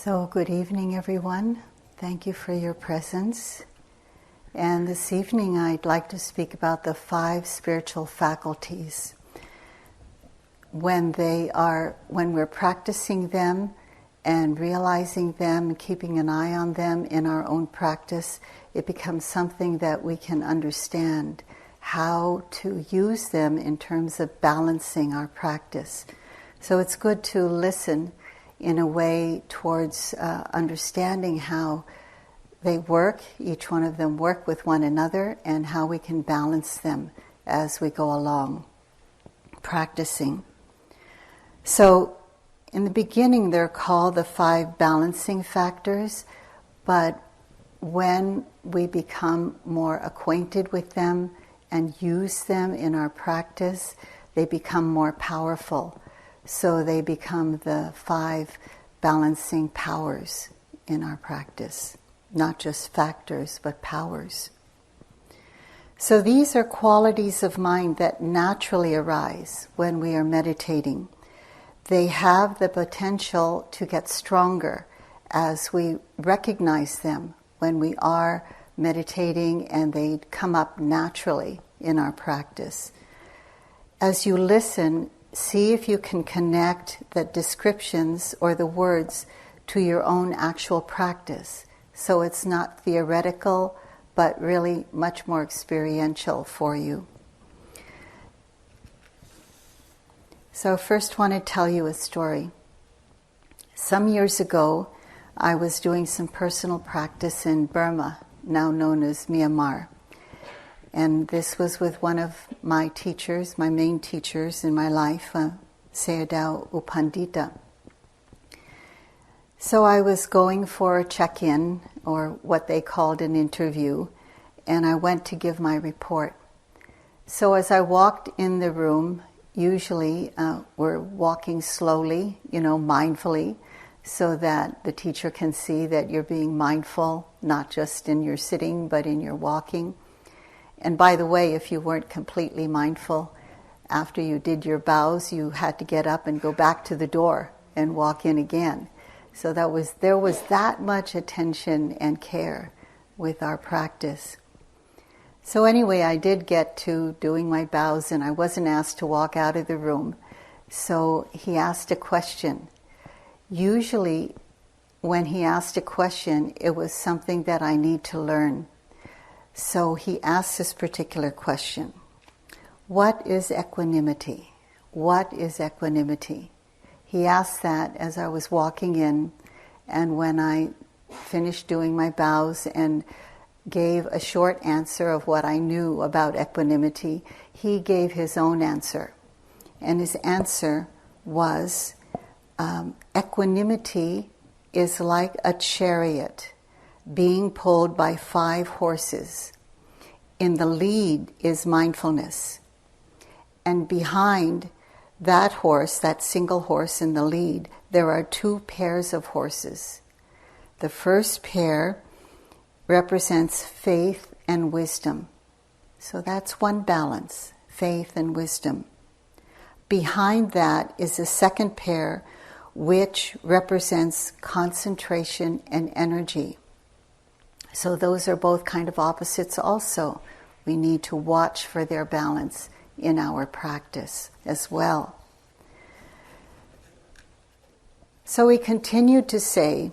So, good evening, everyone. Thank you for your presence. And this evening, I'd like to speak about the 5 spiritual faculties. When we're practicing them and realizing them and keeping an eye on them in our own practice, it becomes something that we can understand how to use them in terms of balancing our practice. So it's good to listen in a way towards understanding how they work, each one of them work with one another, and how we can balance them as we go along practicing. So in the beginning they're called the 5 balancing factors, but when we become more acquainted with them and use them in our practice, they become more powerful. So they become the 5 balancing powers in our practice, not just factors, but powers. So these are qualities of mind that naturally arise when we are meditating. They have the potential to get stronger as we recognize them when we are meditating, and they come up naturally in our practice. As you listen, see if you can connect the descriptions or the words to your own actual practice. So it's not theoretical, but really much more experiential for you. So first I want to tell you a story. Some years ago, I was doing some personal practice in Burma, now known as Myanmar. And this was with one of my teachers, my main teachers in my life, Sayadaw Pandita. So I was going for a check-in, or what they called an interview, and I went to give my report. So as I walked in the room, usually we're walking slowly, mindfully, so that the teacher can see that you're being mindful, not just in your sitting, but in your walking. And by the way, if you weren't completely mindful, after you did your bows, you had to get up and go back to the door and walk in again. So there was that much attention and care with our practice. So anyway, I did get to doing my bows, and I wasn't asked to walk out of the room. So he asked a question. Usually, when he asked a question, it was something that I need to learn. So he asked this particular question: what is equanimity? What is equanimity? He asked that as I was walking in, and when I finished doing my bows and gave a short answer of what I knew about equanimity, he gave his own answer. And his answer was, equanimity is like a chariot being pulled by 5 horses. In the lead is mindfulness. And behind that horse, that single horse in the lead, there are 2 pairs of horses. The first pair represents faith and wisdom. So that's one balance, faith and wisdom. Behind that is a second pair, which represents concentration and energy. So those are both kind of opposites also. We need to watch for their balance in our practice as well. So we continued to say,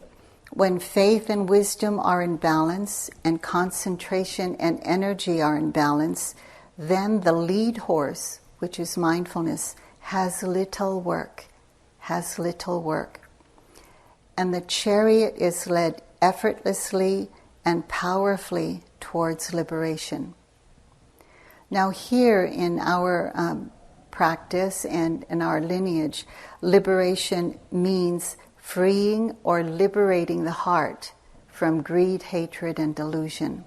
when faith and wisdom are in balance and concentration and energy are in balance, then the lead horse, which is mindfulness, has little work. And the chariot is led effortlessly and powerfully towards liberation. Now here in our practice and in our lineage, liberation means freeing or liberating the heart from greed, hatred, and delusion.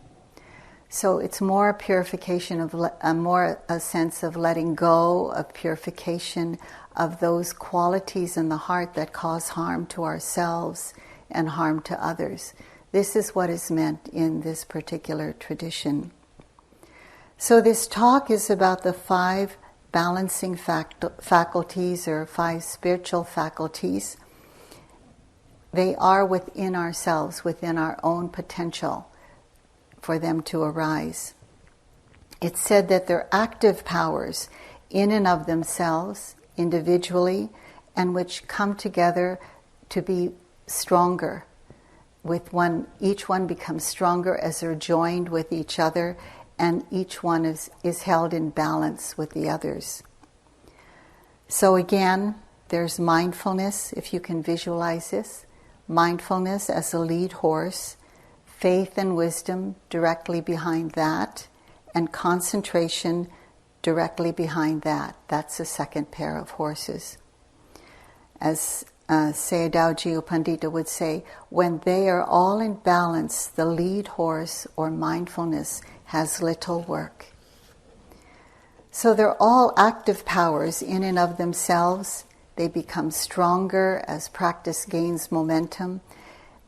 So it's more purification of a sense of letting go, of purification of those qualities in the heart that cause harm to ourselves and harm to others. This is what is meant in this particular tradition. So this talk is about the 5 balancing faculties, or 5 spiritual faculties. they are within ourselves, within our own potential for them to arise. It's said that they're active powers in and of themselves, individually, and which come together to be stronger. Each one becomes stronger as they're joined with each other, and each one is held in balance with the others. So again, there's mindfulness, if you can visualize this. Mindfulness as the lead horse, faith and wisdom directly behind that, and concentration directly behind that. That's the second pair of horses. As Sayadaw Pandita would say, when they are all in balance, the lead horse or mindfulness has little work. So they're all active powers in and of themselves. They become stronger as practice gains momentum.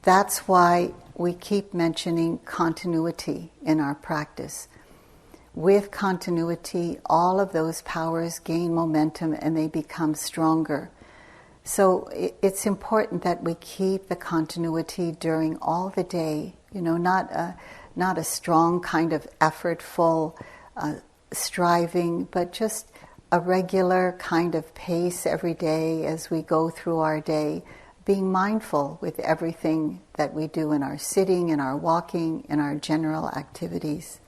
That's why we keep mentioning continuity in our practice. With continuity, all of those powers gain momentum and they become stronger. So it's important that we keep the continuity during all the day, not a strong kind of effortful striving, but just a regular kind of pace every day as we go through our day, being mindful with everything that we do in our sitting, in our walking, in our general activities.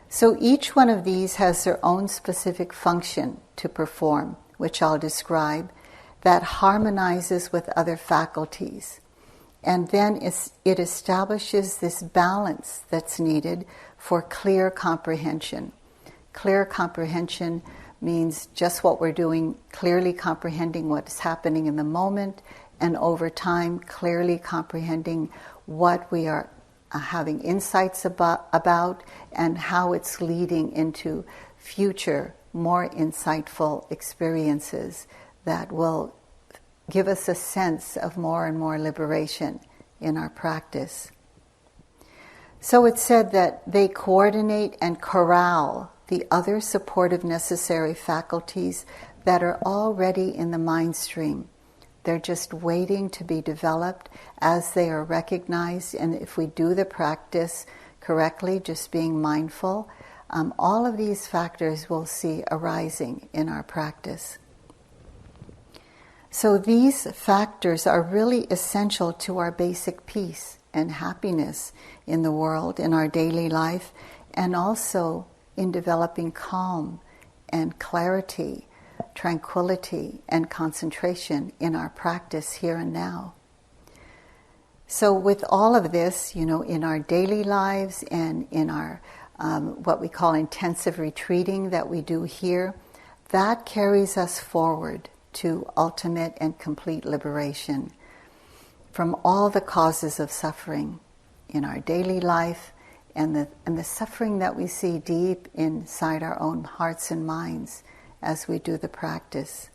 So each one of these has their own specific function to perform, which I'll describe, that harmonizes with other faculties. And then it establishes this balance that's needed for clear comprehension. Clear comprehension means just what we're doing, clearly comprehending what's happening in the moment, and over time clearly comprehending what we are having insights about and how it's leading into future, more insightful experiences that will give us a sense of more and more liberation in our practice. So it's said that they coordinate and corral the other supportive necessary faculties that are already in the mind stream. They're just waiting to be developed as they are recognized, and if we do the practice correctly, just being mindful, all of these factors we'll see arising in our practice. So these factors are really essential to our basic peace and happiness in the world, in our daily life, and also in developing calm and clarity, tranquility and concentration in our practice here and now. So with all of this, in our daily lives and in our what we call intensive retreating that we do here, that carries us forward to ultimate and complete liberation from all the causes of suffering in our daily life and the suffering that we see deep inside our own hearts and minds as we do the practice.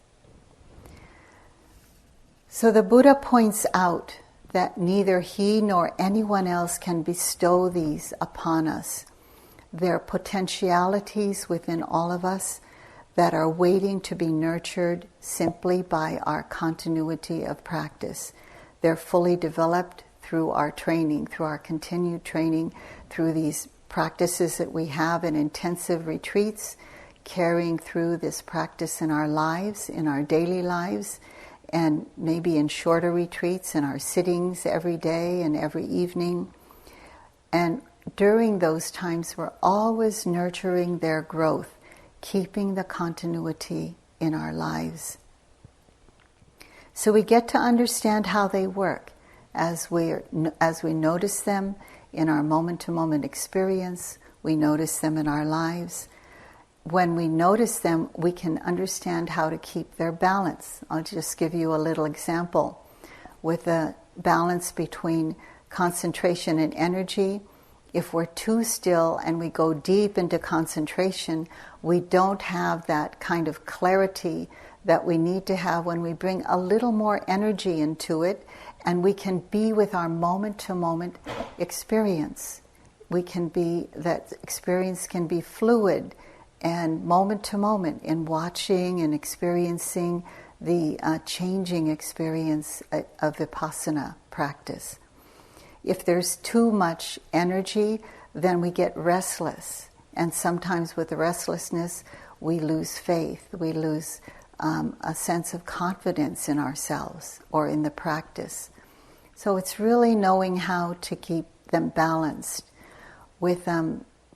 So the Buddha points out that neither he nor anyone else can bestow these upon us. They're potentialities within all of us that are waiting to be nurtured simply by our continuity of practice. They're fully developed through our training, through our continued training, through these practices that we have in intensive retreats, carrying through this practice in our lives, in our daily lives, and maybe in shorter retreats, in our sittings every day and every evening. And during those times, we're always nurturing their growth, keeping the continuity in our lives. So we get to understand how they work as we notice them in our moment-to-moment experience, we notice them in our lives. When we notice them, we can understand how to keep their balance. I'll just give you a little example. With a balance between concentration and energy, if we're too still and we go deep into concentration, we don't have that kind of clarity that we need to have when we bring a little more energy into it, and we can be with our moment-to-moment experience. That experience can be fluid and moment to moment in watching and experiencing the changing experience of Vipassana practice. If there's too much energy, then we get restless. And sometimes with the restlessness, we lose faith. We lose a sense of confidence in ourselves or in the practice. So it's really knowing how to keep them balanced. With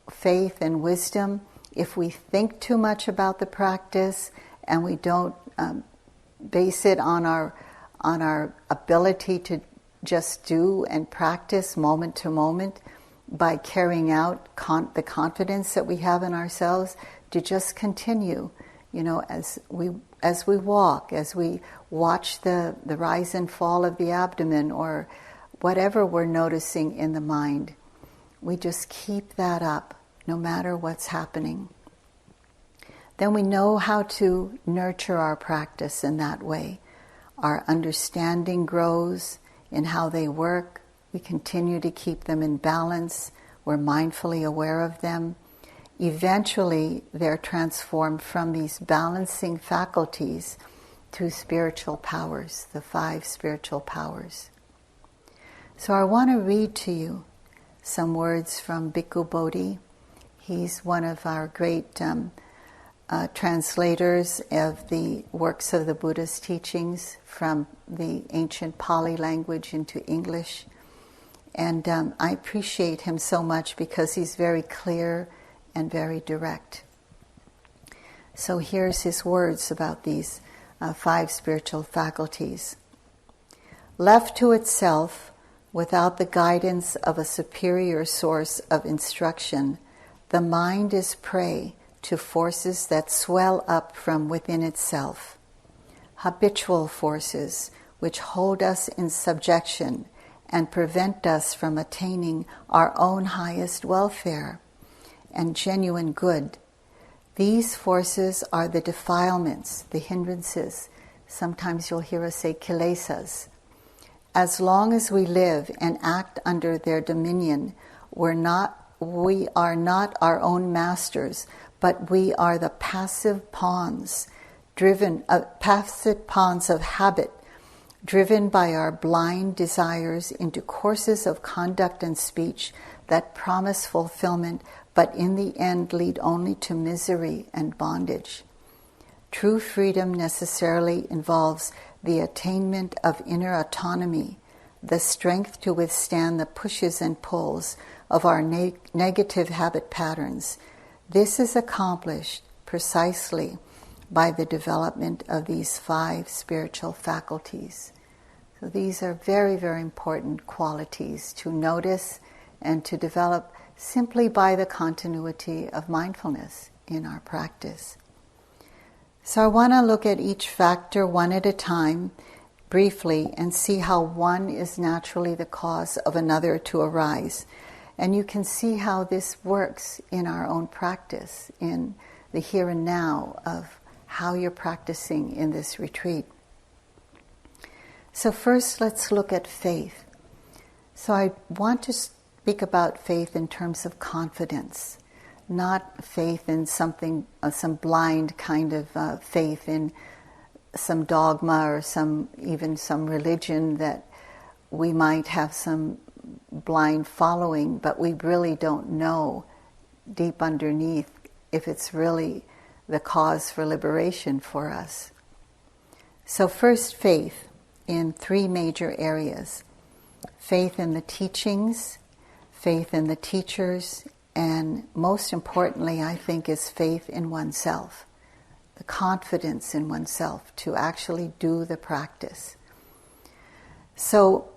faith and wisdom, if we think too much about the practice and we don't base it on our ability to just do and practice moment to moment by carrying out the confidence that we have in ourselves, to just continue, as we walk, as we watch the rise and fall of the abdomen or whatever we're noticing in the mind. We just keep that up no matter what's happening. Then we know how to nurture our practice in that way. Our understanding grows in how they work. We continue to keep them in balance. We're mindfully aware of them. Eventually, they're transformed from these balancing faculties to spiritual powers, the 5 spiritual powers. So I want to read to you some words from Bhikkhu Bodhi. He's one of our great translators of the works of the Buddha's teachings from the ancient Pali language into English. And I appreciate him so much because he's very clear and very direct. So here's his words about these 5 spiritual faculties. Left to itself, without the guidance of a superior source of instruction, the mind is prey to forces that swell up from within itself. Habitual forces which hold us in subjection and prevent us from attaining our own highest welfare and genuine good. These forces are the defilements, the hindrances. Sometimes you'll hear us say kilesas. As long as we live and act under their dominion, we are not our own masters, but we are the passive pawns of habit, driven by our blind desires into courses of conduct and speech that promise fulfillment, but in the end lead only to misery and bondage. True freedom necessarily involves the attainment of inner autonomy, the strength to withstand the pushes and pulls of our negative habit patterns. This is accomplished precisely by the development of these 5 spiritual faculties. So these are very, very important qualities to notice and to develop simply by the continuity of mindfulness in our practice. So I want to look at each factor one at a time, briefly, and see how one is naturally the cause of another to arise. And you can see how this works in our own practice, in the here and now of how you're practicing in this retreat. So first, let's look at faith. So I want to speak about faith in terms of confidence, not faith in something, some blind kind of faith in some dogma or even some religion that we might have some blind following, but we really don't know deep underneath if it's really the cause for liberation for us. So first, faith in 3 major areas. Faith in the teachings, faith in the teachers, and most importantly, I think, is faith in oneself, the confidence in oneself to actually do the practice. So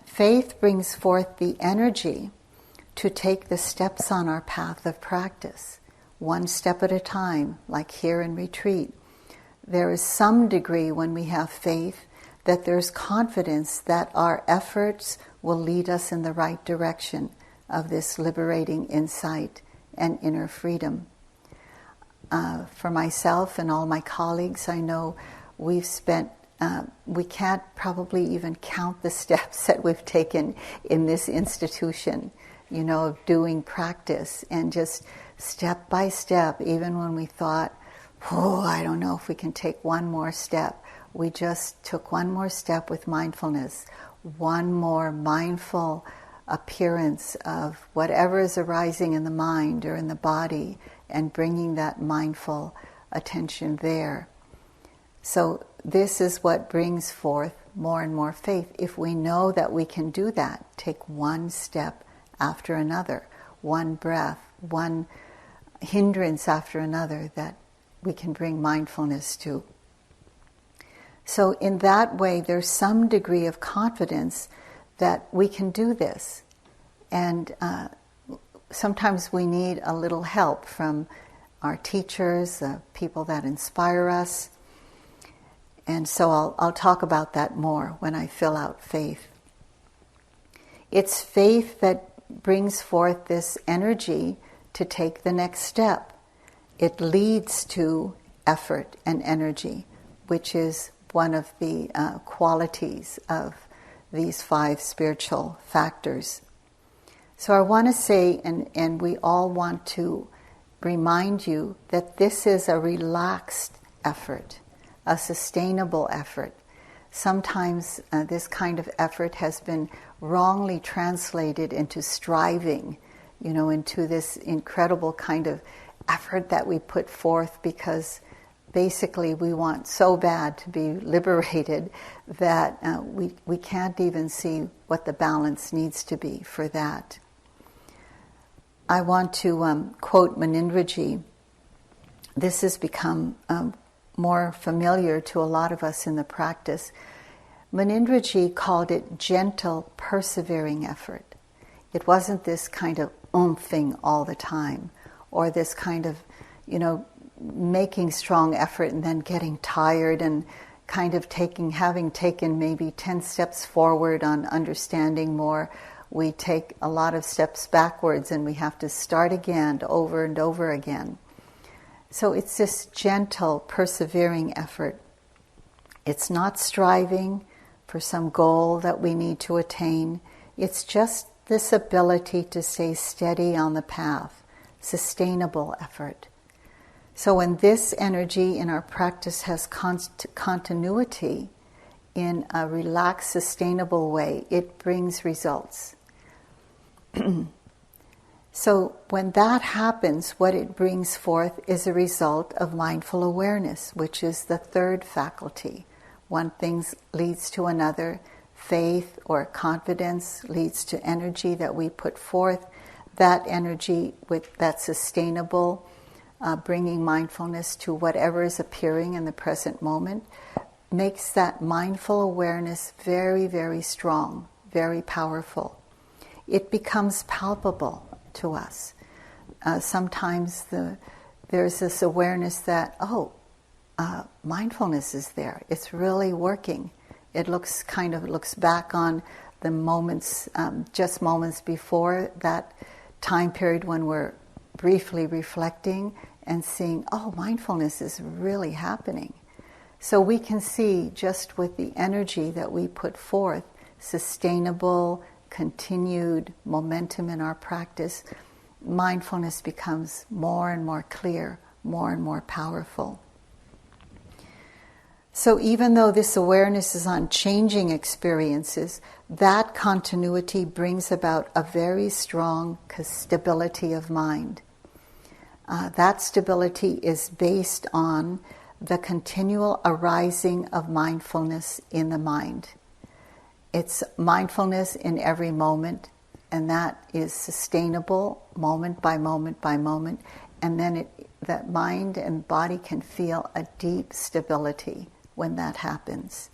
faith brings forth the energy to take the steps on our path of practice, one step at a time, like here in retreat. There is some degree when we have faith that there's confidence that our efforts will lead us in the right direction of this liberating insight and inner freedom. For myself and all my colleagues, I know we've spent, we can't probably even count the steps that we've taken in this institution, of doing practice, and just step by step, even when we thought, I don't know if we can take one more step. we just took one more step with mindfulness, one more mindful appearance of whatever is arising in the mind or in the body, and bringing that mindful attention there. So this is what brings forth more and more faith. If we know that we can do that, take one step after another, one breath, one hindrance after another that we can bring mindfulness to. So in that way, there's some degree of confidence that we can do this. And sometimes we need a little help from our teachers, people that inspire us. And so I'll talk about that more when I fill out faith. It's faith that brings forth this energy to take the next step. It leads to effort and energy, which is one of the qualities of these 5 spiritual factors. So I want to say, and we all want to remind you that this is a relaxed effort, a sustainable effort. Sometimes this kind of effort has been wrongly translated into striving, into this incredible kind of effort that we put forth because basically we want so bad to be liberated that we can't even see what the balance needs to be for that. I want to quote Munindraji. This has become more familiar to a lot of us in the practice. Munindraji called it gentle, persevering effort. It wasn't this kind of oomph-ing all the time, or this kind of, making strong effort and then getting tired and kind of having taken maybe 10 steps forward on understanding more, we take a lot of steps backwards and we have to start again over and over again. So it's this gentle, persevering effort. It's not striving for some goal that we need to attain. It's just this ability to stay steady on the path, sustainable effort. So when this energy in our practice has continuity in a relaxed, sustainable way, it brings results. So when that happens, what it brings forth is a result of mindful awareness, which is the 3rd faculty. One thing leads to another. Faith or confidence leads to energy that we put forth. That energy, that's sustainable, bringing mindfulness to whatever is appearing in the present moment, makes that mindful awareness very, very strong, very powerful. It becomes palpable to us. Sometimes there's this awareness that, mindfulness is there. It's really working. It looks back on the moments, just moments before that time period when we're briefly reflecting and seeing, mindfulness is really happening. So we can see just with the energy that we put forth, sustainable, continued momentum in our practice, mindfulness becomes more and more clear, more and more powerful. So even though this awareness is on changing experiences, that continuity brings about a very strong stability of mind. That stability is based on the continual arising of mindfulness in the mind. It's mindfulness in every moment, and that is sustainable moment by moment by moment, and then that mind and body can feel a deep stability when that happens.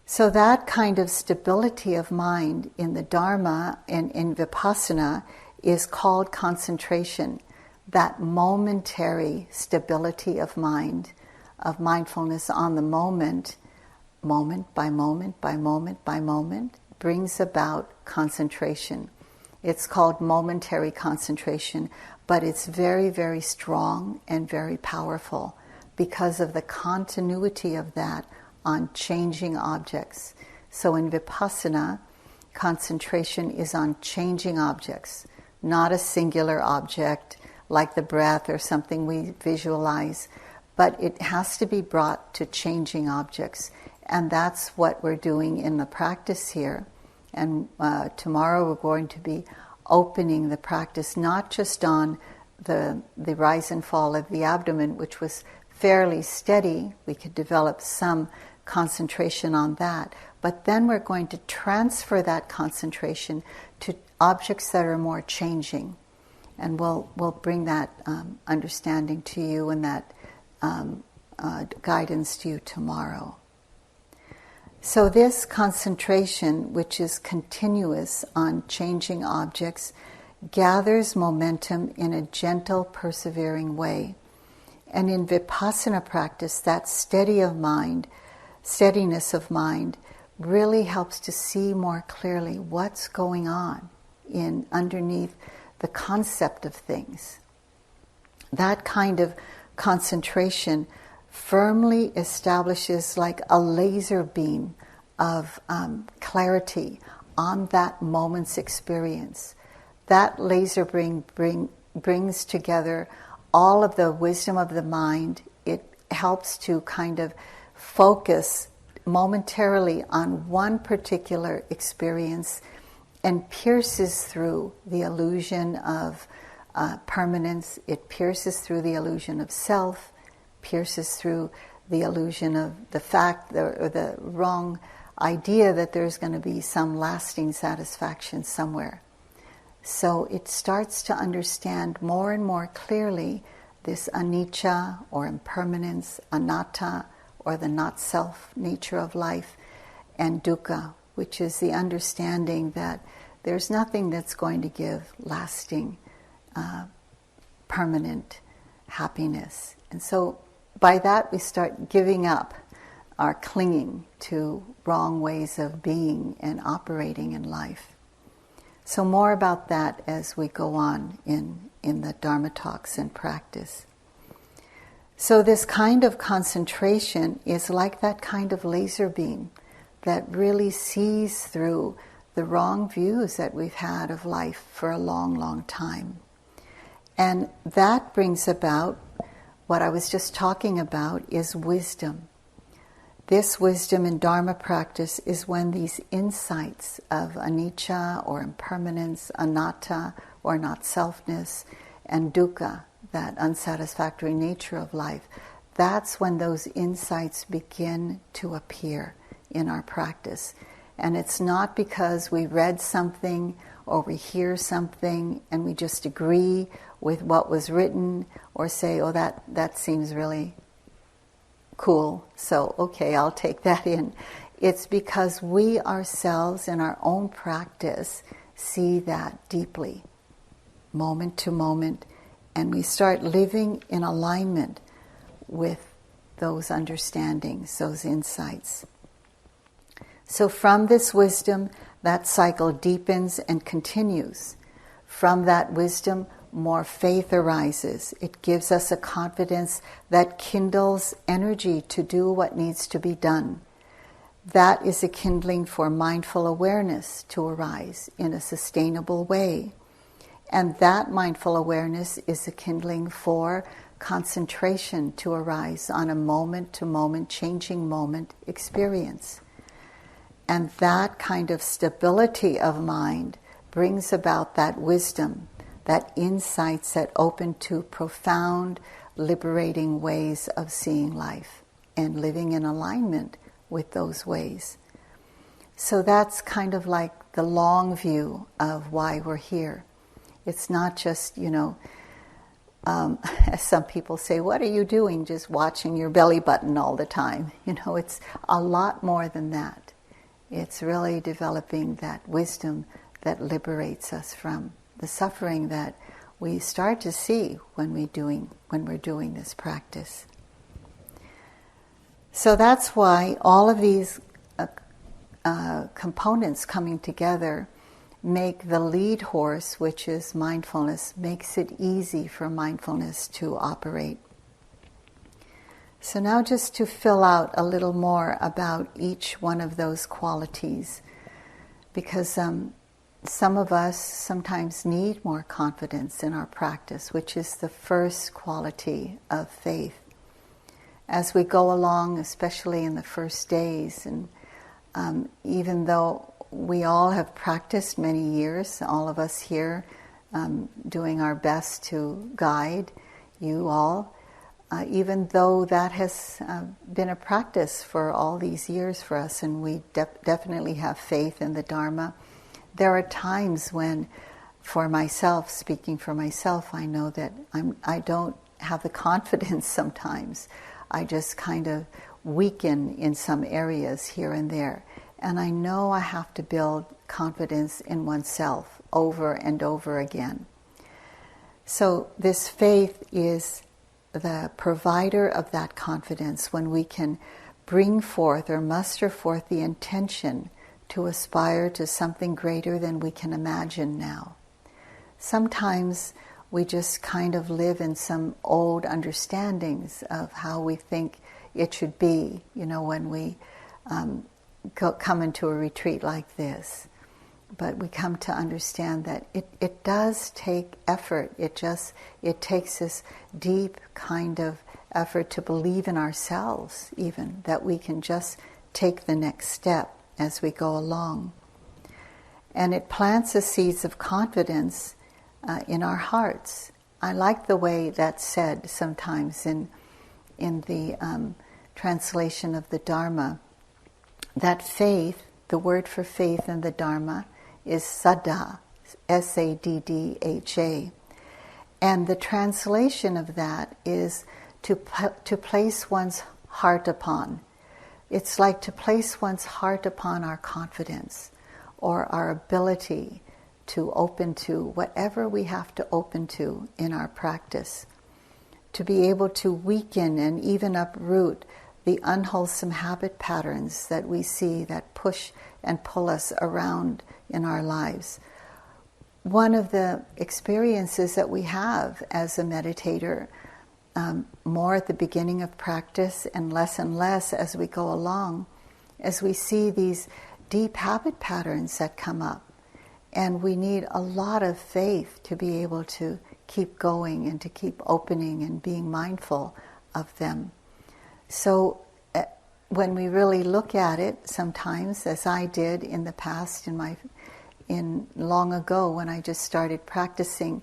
So that kind of stability of mind in the Dharma and in Vipassana is called concentration. That momentary stability of mind, of mindfulness on the moment by moment by moment by moment, brings about concentration. It's called momentary concentration, but it's very, very strong and very powerful because of the continuity of that on changing objects. So in Vipassana, concentration is on changing objects, not a singular object like the breath or something we visualize, but it has to be brought to changing objects. And that's what we're doing in the practice here. And tomorrow we're going to be opening the practice not just on the rise and fall of the abdomen, which was fairly steady. We could develop some concentration on that. But then we're going to transfer that concentration to objects that are more changing. And we'll bring that understanding to you and that guidance to you tomorrow. So this concentration, which is continuous on changing objects, gathers momentum in a gentle, persevering way. And in Vipassana practice, that steadiness of mind really helps to see more clearly what's going on underneath the concept of things. That kind of concentration firmly establishes like a laser beam of clarity on that moment's experience. That laser brings together all of the wisdom of the mind. It helps to kind of focus momentarily on one particular experience and pierces through the illusion of permanence. It pierces through the illusion of self, pierces through the illusion of the fact or the wrong idea that there's going to be some lasting satisfaction somewhere. So it starts to understand more and more clearly this anicca or impermanence, anatta or the not-self nature of life, and dukkha, which is the understanding that there's nothing that's going to give lasting, permanent happiness. And so by that we start giving up our clinging to wrong ways of being and operating in life. So more about that as we go on in the Dharma talks and practice. So this kind of concentration is like that kind of laser beam that really sees through the wrong views that we've had of life for a long, long time. And that brings about what I was just talking about is wisdom. This wisdom in Dharma practice is when these insights of anicca or impermanence, anatta or not-selfness, and dukkha, that unsatisfactory nature of life, that's when those insights begin to appear in our practice. And it's not because we read something or we hear something and we just agree with what was written or say, oh, that seems really cool, so okay, I'll take that in. It's because we ourselves in our own practice see that deeply, moment to moment, and we start living in alignment with those understandings, those insights. So from this wisdom, that cycle deepens and continues. From that wisdom, more faith arises. It gives us a confidence that kindles energy to do what needs to be done. That is a kindling for mindful awareness to arise in a sustainable way. And that mindful awareness is a kindling for concentration to arise on a moment-to-moment, changing moment experience. And that kind of stability of mind brings about that wisdom, that insights that open to profound, liberating ways of seeing life and living in alignment with those ways. So that's kind of like the long view of why we're here. It's not just, as some people say, what are you doing just watching your belly button all the time? It's a lot more than that. It's really developing that wisdom that liberates us from the suffering that we start to see when we're doing this practice. So that's why all of these components coming together make the lead horse, which is mindfulness, makes it easy for mindfulness to operate. So now just to fill out a little more about each one of those qualities, because some of us sometimes need more confidence in our practice, which is the first quality of faith. as we go along, especially in the first days, and even though we all have practiced many years, all of us here, doing our best to guide you all, even though that has been a practice for all these years for us, and we definitely have faith in the Dharma, there are times when, for myself, speaking for myself, I know that I don't have the confidence sometimes. I just kind of weaken in some areas here and there. And I know I have to build confidence in oneself over and over again. So this faith is the provider of that confidence when we can bring forth or muster forth the intention to aspire to something greater than we can imagine now. Sometimes we just kind of live in some old understandings of how we think it should be, when we come into a retreat like this. But we come to understand that it does take effort. It takes this deep kind of effort to believe in ourselves, even, that we can just take the next step as we go along. And it plants the seeds of confidence in our hearts. I like the way that's said sometimes in the translation of the Dharma, that faith, the word for faith in the Dharma, is saddha, S-A-D-D-H-A. And the translation of that is to place one's heart upon. It's like to place one's heart upon our confidence or our ability to open to whatever we have to open to in our practice. To be able to weaken and even uproot the unwholesome habit patterns that we see that push and pull us around in our lives. One of the experiences that we have as a meditator, more at the beginning of practice and less as we go along, as we see these deep habit patterns that come up. And we need a lot of faith to be able to keep going and to keep opening and being mindful of them. So when we really look at it, sometimes, as I did in the past, in long ago when I just started practicing,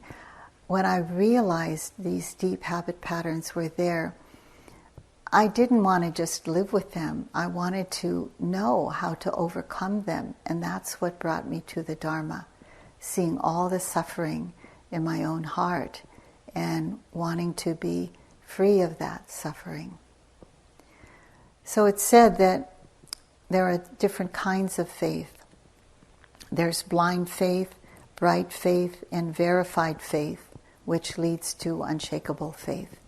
when I realized these deep habit patterns were there, I didn't want to just live with them. I wanted to know how to overcome them, and that's what brought me to the Dharma, seeing all the suffering in my own heart and wanting to be free of that suffering. So it's said that there are different kinds of faith. There's blind faith, bright faith, and verified faith, which leads to unshakable faith.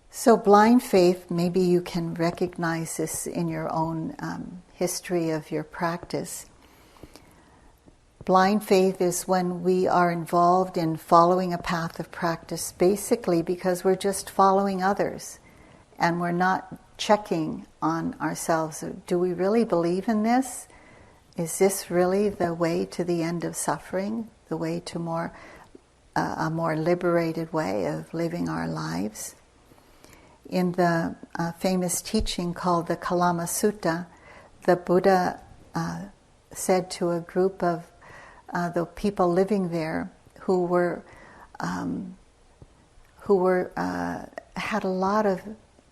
So blind faith, maybe you can recognize this in your own history of your practice. Blind faith is when we are involved in following a path of practice, basically because we're just following others and we're not checking on ourselves. Do we really believe in this? Is this really the way to the end of suffering? The way to a more liberated way of living our lives? In the famous teaching called the Kalama Sutta, the Buddha said to a group of the people living there who had a lot of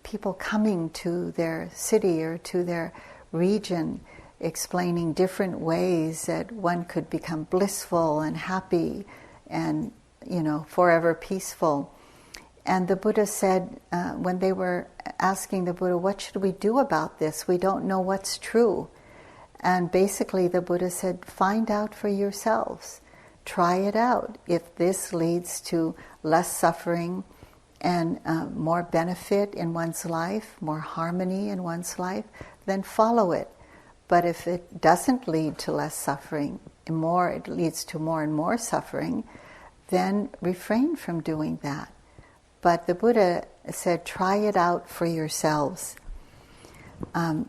people coming to their city or to their region, explaining different ways that one could become blissful and happy and, forever peaceful. And the Buddha said, when they were asking the Buddha, what should we do about this? We don't know what's true. And basically the Buddha said, find out for yourselves. Try it out. If this leads to less suffering and more benefit in one's life, more harmony in one's life, then follow it. But if it doesn't lead to less suffering, it leads to more and more suffering, then refrain from doing that. But the Buddha said, try it out for yourselves. I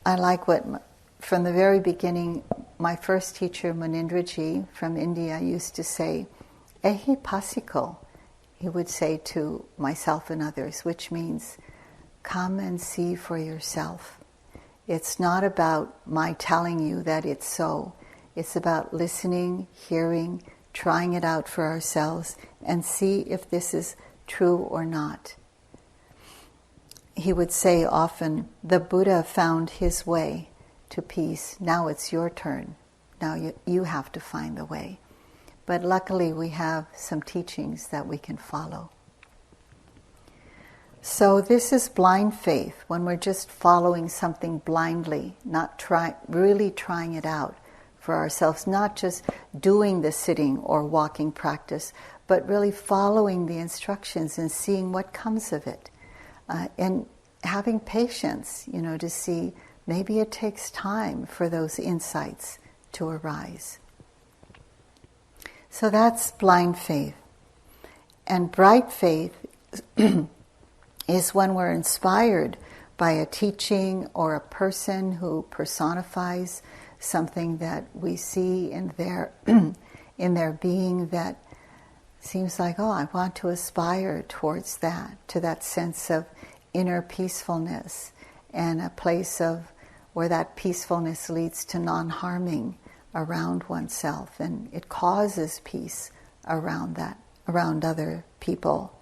like from the very beginning, my first teacher, Munindraji from India, used to say, ehi pasiko, he would say to myself and others, which means, come and see for yourself. It's not about my telling you that it's so. It's about listening, hearing, trying it out for ourselves, and see if this is true or not. He would say often, the Buddha found his way to peace. Now it's your turn. Now you have to find the way. But luckily we have some teachings that we can follow. So this is blind faith, when we're just following something blindly, not really trying it out for ourselves, not just doing the sitting or walking practice, but really following the instructions and seeing what comes of it. And having patience, to see maybe it takes time for those insights to arise. So that's blind faith. And bright faith is when we're inspired by a teaching or a person who personifies something that we see in their in their being that seems like, oh, I want to aspire towards that, to that sense of inner peacefulness, and a place of where that peacefulness leads to non-harming around oneself, and it causes peace around other people.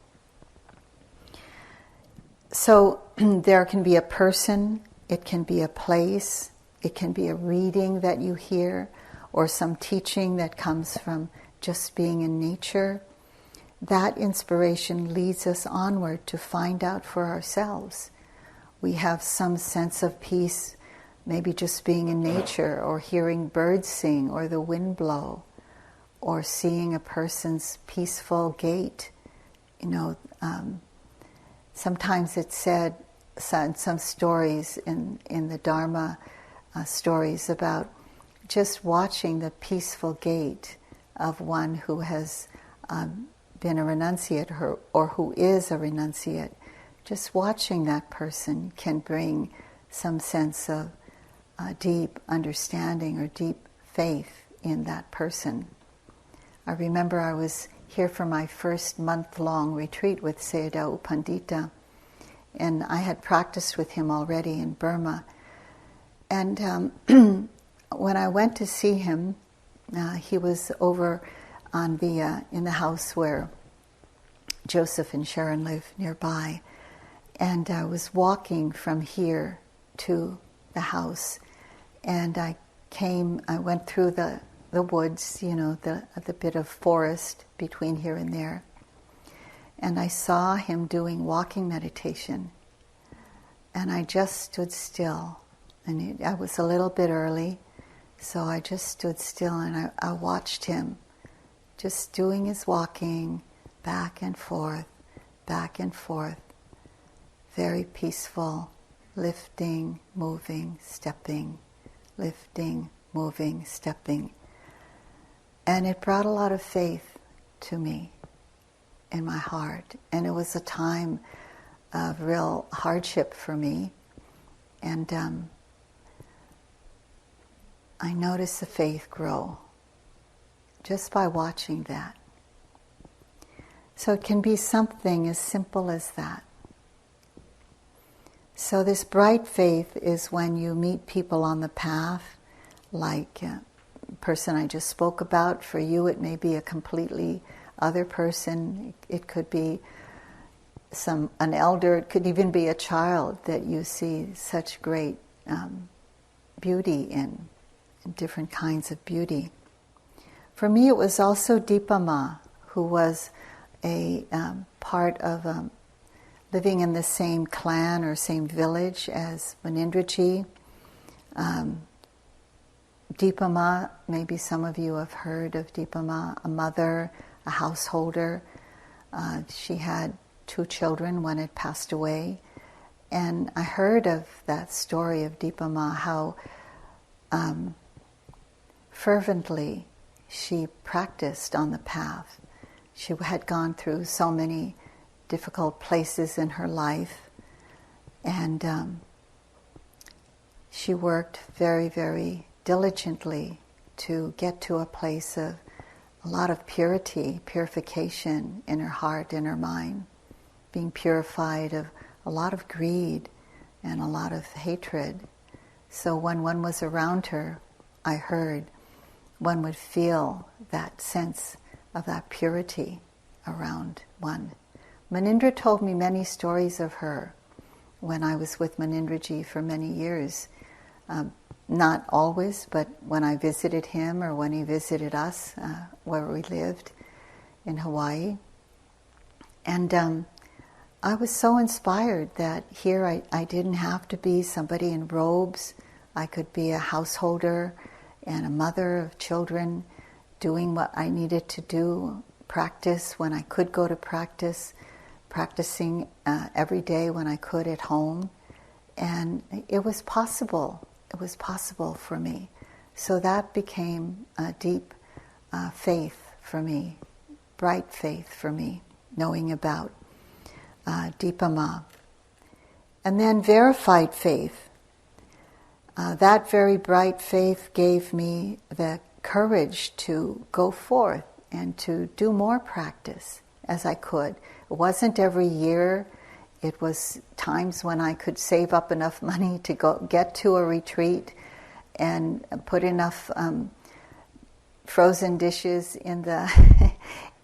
So there can be a person, it can be a place, it can be a reading that you hear, or some teaching that comes from just being in nature. That inspiration leads us onward to find out for ourselves. We have some sense of peace, maybe just being in nature, or hearing birds sing, or the wind blow, or seeing a person's peaceful gait. Sometimes it's said, some stories in the Dharma stories about just watching the peaceful gait of one who has been a renunciate or who is a renunciate. Just watching that person can bring some sense of deep understanding or deep faith in that person. I remember I was here for my first month-long retreat with Sayadaw Pandita, and I had practiced with him already in Burma. And when I went to see him, he was over on in the house where Joseph and Sharon live nearby, and I was walking from here to the house, and I went through the woods, the bit of forest between here and there. And I saw him doing walking meditation. And I just stood still. And I was a little bit early, so I just stood still and I watched him just doing his walking back and forth, very peaceful, lifting, moving, stepping, lifting, moving, stepping. And it brought a lot of faith to me in my heart. And it was a time of real hardship for me. And I noticed the faith grow just by watching that. So it can be something as simple as that. So this bright faith is when you meet people on the path, like a person I just spoke about. For you it may be a completely other person. It could be an elder. It could even be a child that you see such great beauty in different kinds of beauty. For me it was also Dipama, who was a part of living in the same clan or same village as Munindraji. Dipama, maybe some of you have heard of Dipama, a mother, a householder. She had 2 children, one had passed away. And I heard of that story of Dipama, how fervently she practiced on the path. She had gone through so many difficult places in her life, and she worked very, very diligently to get to a place of a lot of purification in her heart, in her mind, being purified of a lot of greed and a lot of hatred. So when one was around her, I heard, one would feel that sense of that purity around one. Munindra told me many stories of her when I was with Munindraji for many years. Not always, but when I visited him or when he visited us where we lived in Hawaii. And I was so inspired that here I didn't have to be somebody in robes. I could be a householder and a mother of children, doing what I needed to do, practice when I could go to practice, practicing every day when I could at home. And it was possible. It was possible for me. So that became a deep faith for me, bright faith for me, knowing about Dipama. And then verified faith. That very bright faith gave me the courage to go forth and to do more practice as I could. It wasn't every year. It was times when I could save up enough money to go get to a retreat and put enough frozen dishes in the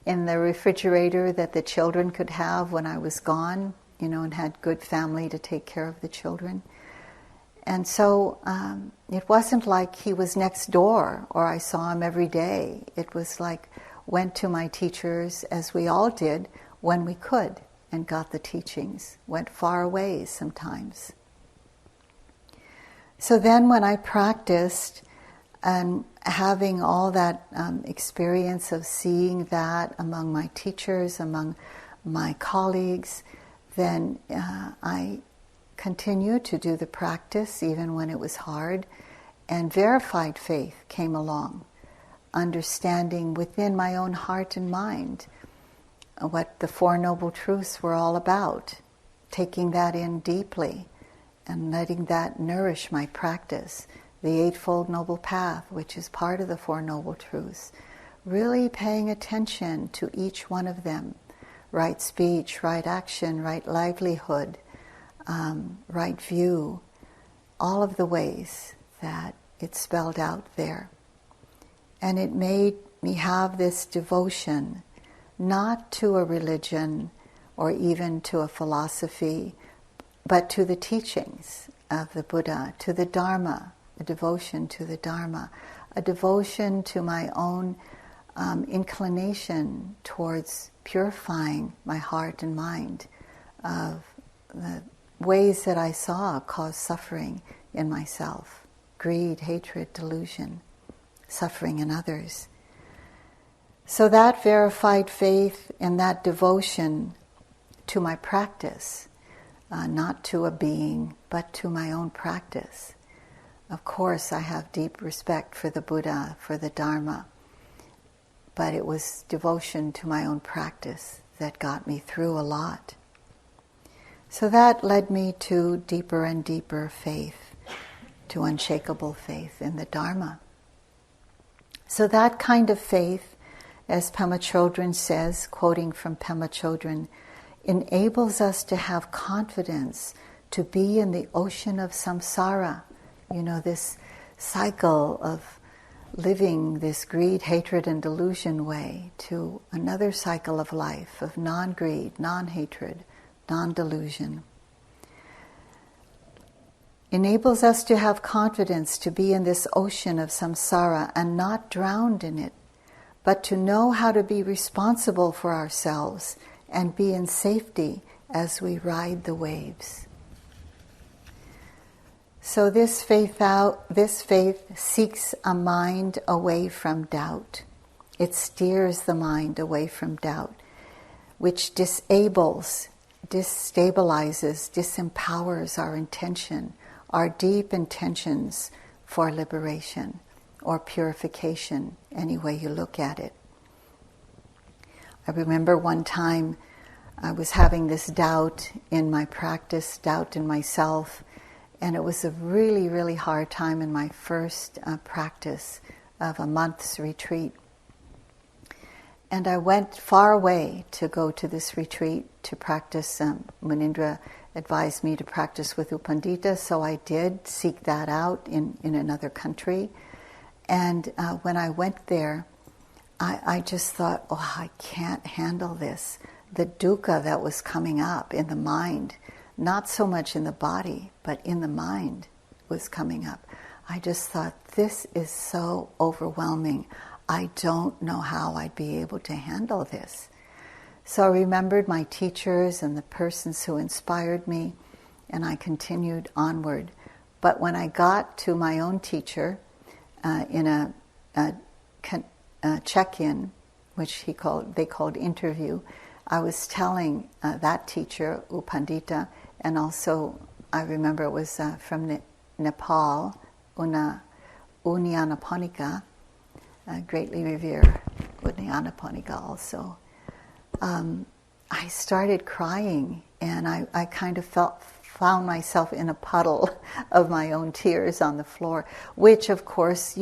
in the refrigerator that the children could have when I was gone, and had good family to take care of the children. And so it wasn't like he was next door or I saw him every day. It was like went to my teachers, as we all did, when we could, and got the teachings, went far away sometimes. So then when I practiced and having all that experience of seeing that among my teachers, among my colleagues, then I continued to do the practice even when it was hard, and verified faith came along, understanding within my own heart and mind what the Four Noble Truths were all about, taking that in deeply and letting that nourish my practice. The Eightfold Noble Path, which is part of the Four Noble Truths, really paying attention to each one of them. Right speech, right action, right livelihood, right view, all of the ways that it's spelled out there. And it made me have this devotion, not to a religion or even to a philosophy, but to the teachings of the Buddha, to the Dharma, a devotion to the Dharma, a devotion to my own inclination towards purifying my heart and mind of the ways that I saw cause suffering in myself, greed, hatred, delusion, suffering in others. So that verified faith and that devotion to my practice, not to a being, but to my own practice. Of course, I have deep respect for the Buddha, for the Dharma, but it was devotion to my own practice that got me through a lot. So that led me to deeper and deeper faith, to unshakable faith in the Dharma. So that kind of faith, as Pema Chodron says, quoting from Pema Chodron, enables us to have confidence to be in the ocean of samsara, this cycle of living this greed, hatred, and delusion way to another cycle of life of non-greed, non-hatred, non-delusion. Enables us to have confidence to be in this ocean of samsara and not drowned in it, but to know how to be responsible for ourselves and be in safety as we ride the waves. So this faith seeks a mind away from doubt. It steers the mind away from doubt, which destabilizes, disempowers our intention, our deep intentions for liberation or purification, any way you look at it. I remember one time I was having this doubt in my practice, doubt in myself, and it was a really, really hard time in my first practice of a month's retreat. And I went far away to go to this retreat to practice. Munindra advised me to practice with U Pandita, so I did seek that out in another country. And when I went there, I just thought, oh, I can't handle this. The dukkha that was coming up in the mind, not so much in the body, but in the mind was coming up. I just thought, this is so overwhelming. I don't know how I'd be able to handle this. So I remembered my teachers and the persons who inspired me, and I continued onward. But when I got to my own teacher in a check-in, which they called interview, I was telling that teacher, U Pandita, and also I remember it was from Nepal, Unyanaponika, greatly revere Unyanaponika also. I started crying, and I kind of found myself in a puddle of my own tears on the floor, which of course,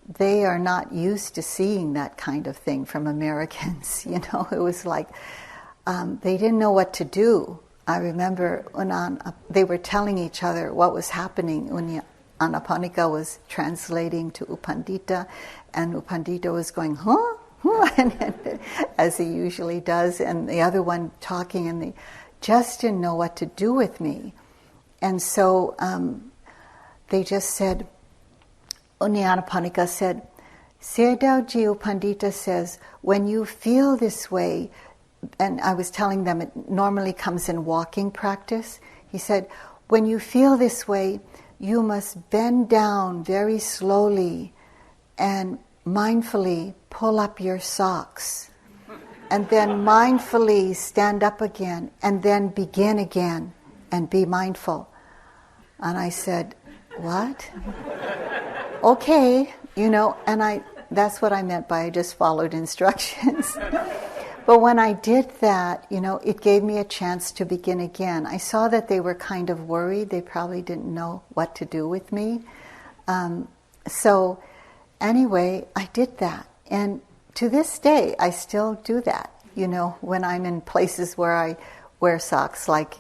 they are not used to seeing that kind of thing from Americans. It was like they didn't know what to do. I remember they were telling each other what was happening. Unyanaponika was translating to U Pandita, and U Pandita was going, huh? As he usually does, and the other one talking, and they just didn't know what to do with me. And so they just said, Unyanaponika said, Sayadaw Ji U Pandita says, when you feel this way, and I was telling them it normally comes in walking practice, he said, when you feel this way, you must bend down very slowly and mindfully pull up your socks, and then mindfully stand up again, and then begin again and be mindful. And I said, what? Okay, and that's what I meant by I just followed instructions. But when I did that, it gave me a chance to begin again. I saw that they were kind of worried. They probably didn't know what to do with me. So anyway, I did that. And to this day, I still do that, when I'm in places where I wear socks, like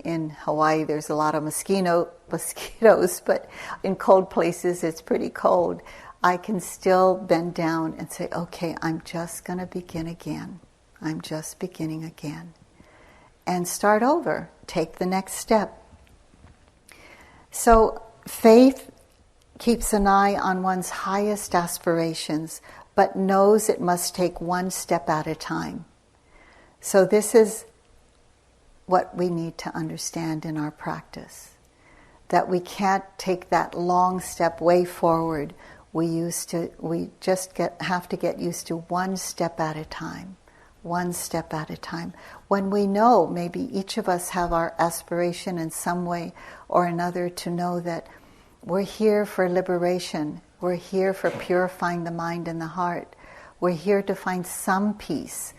in Hawaii, there's a lot of mosquitoes, but in cold places, it's pretty cold. I can still bend down and say, okay, I'm just going to begin again. I'm just beginning again. And start over. Take the next step. So faith keeps an eye on one's highest aspirations, but knows it must take one step at a time. So this is what we need to understand in our practice. That we can't take that long step way forward. We just have to get used to one step at a time. One step at a time. When we know, maybe each of us have our aspiration in some way or another to know that we're here for liberation. We're here for purifying the mind and the heart. We're here to find some peace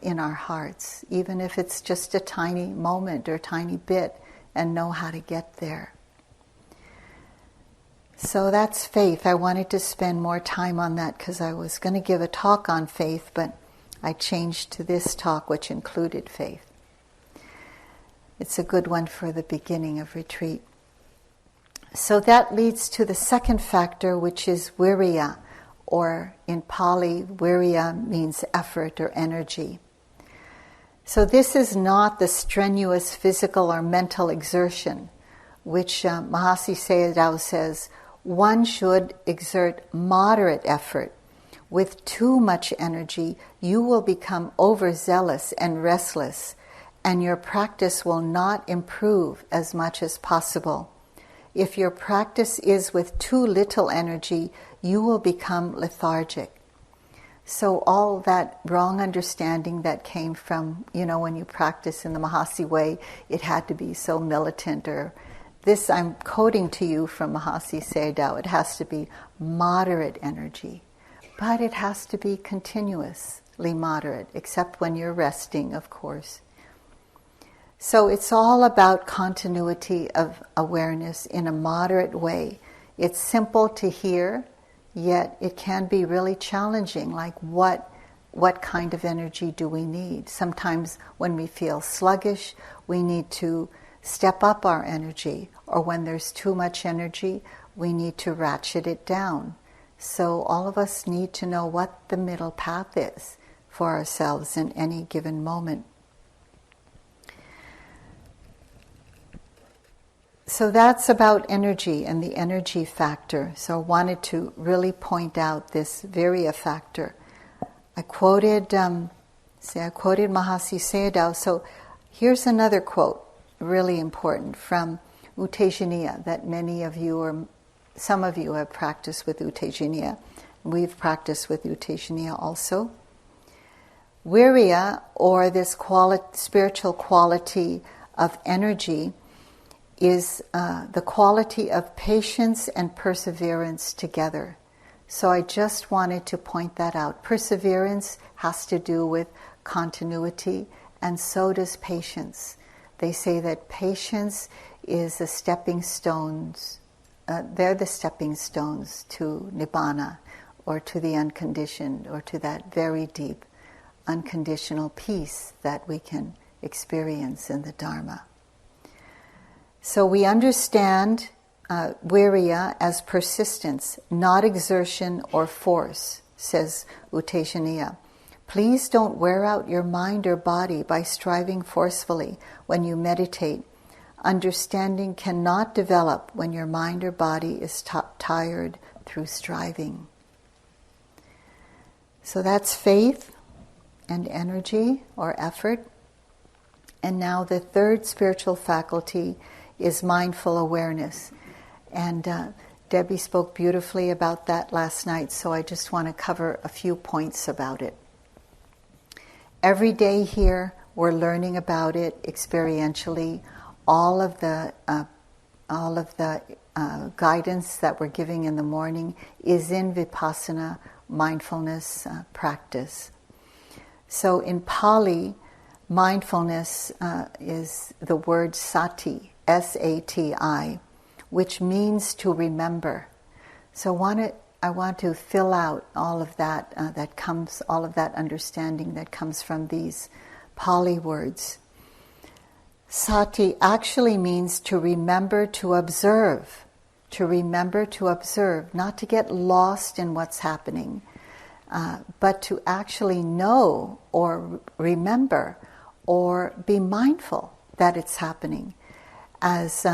in our hearts, even if it's just a tiny moment or tiny bit, and know how to get there. So that's faith. I wanted to spend more time on that because I was going to give a talk on faith, but I changed to this talk, which included faith. It's a good one for the beginning of retreat. So that leads to the second factor, which is virya, or in Pali, virya means effort or energy. So this is not the strenuous physical or mental exertion, which Mahasi Sayadaw says, one should exert moderate effort. With too much energy, you will become overzealous and restless, and your practice will not improve as much as possible. If your practice is with too little energy, you will become lethargic. So all that wrong understanding that came from, when you practice in the Mahasi way, it had to be so militant, or this I'm quoting to you from Mahasi Sayadaw, it has to be moderate energy. But it has to be continuously moderate, except when you're resting, of course. So it's all about continuity of awareness in a moderate way. It's simple to hear, yet it can be really challenging. Like, what what kind of energy do we need? Sometimes when we feel sluggish, we need to step up our energy, or when there's too much energy, we need to ratchet it down. So all of us need to know what the middle path is for ourselves in any given moment. So that's about energy and the energy factor. So I wanted to really point out this virya factor. I quoted Mahasi Sayadaw. So here's another quote, really important, from Utejaniya, that many of you, or some of you, have practiced with Utejaniya. We've practiced with Utejaniya also. Virya, or this spiritual quality of energy, is the quality of patience and perseverance together. So I just wanted to point that out. Perseverance has to do with continuity, and so does patience. They say that patience is the stepping stones, they're the stepping stones to Nibbana, or to the unconditioned, or to that very deep, unconditional peace that we can experience in the Dharma. So we understand virya as persistence, not exertion or force, says Utejaniya. Please don't wear out your mind or body by striving forcefully when you meditate. Understanding cannot develop when your mind or body is tired through striving. So that's faith and energy or effort. And now the third spiritual faculty is mindful awareness. And Debbie spoke beautifully about that last night, so I just want to cover a few points about it. Every day here, we're learning about it experientially. All of the guidance that we're giving in the morning is in Vipassana mindfulness practice. So in Pali, mindfulness is the word sati, S-A-T-I, which means to remember. So I want to fill out all of that all of that understanding that comes from these Pali words. Sati actually means to remember to observe, not to get lost in what's happening, but to actually know or remember or be mindful that it's happening. As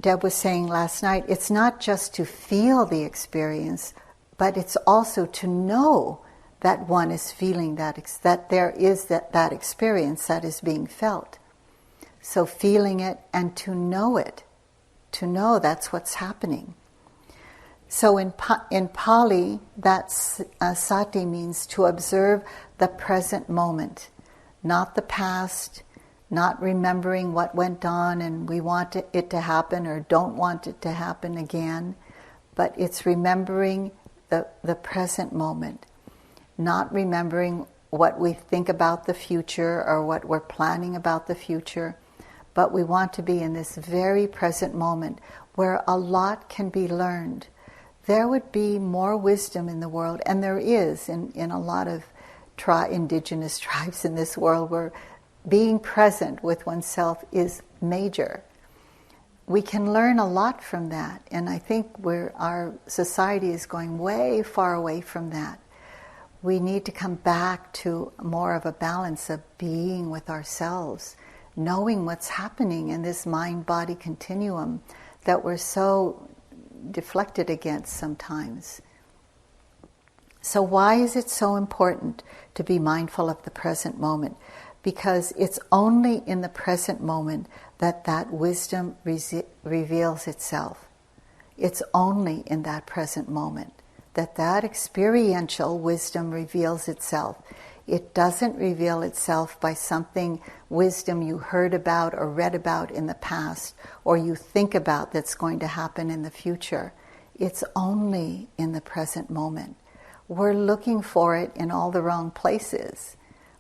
Deb was saying last night, it's not just to feel the experience, but it's also to know that one is feeling that there is that experience that is being felt. So feeling it and to know it, to know that's what's happening. So in Pali, that sati means to observe the present moment, not the past, not remembering what went on and we want it to happen or don't want it to happen again, but it's remembering the present moment, not remembering what we think about the future or what we're planning about the future, but we want to be in this very present moment where a lot can be learned. There would be more wisdom in the world, and there is in a lot of indigenous tribes in this world where being present with oneself is major. We can learn a lot from that, and I think our society is going way far away from that. We need to come back to more of a balance of being with ourselves, knowing what's happening in this mind-body continuum that we're so deflected against sometimes. So why is it so important to be mindful of the present moment? Because it's only in the present moment that wisdom reveals itself. It's only in that present moment that experiential wisdom reveals itself. It doesn't reveal itself by something wisdom you heard about or read about in the past or you think about that's going to happen in the future. It's only in the present moment. We're looking for it in all the wrong places.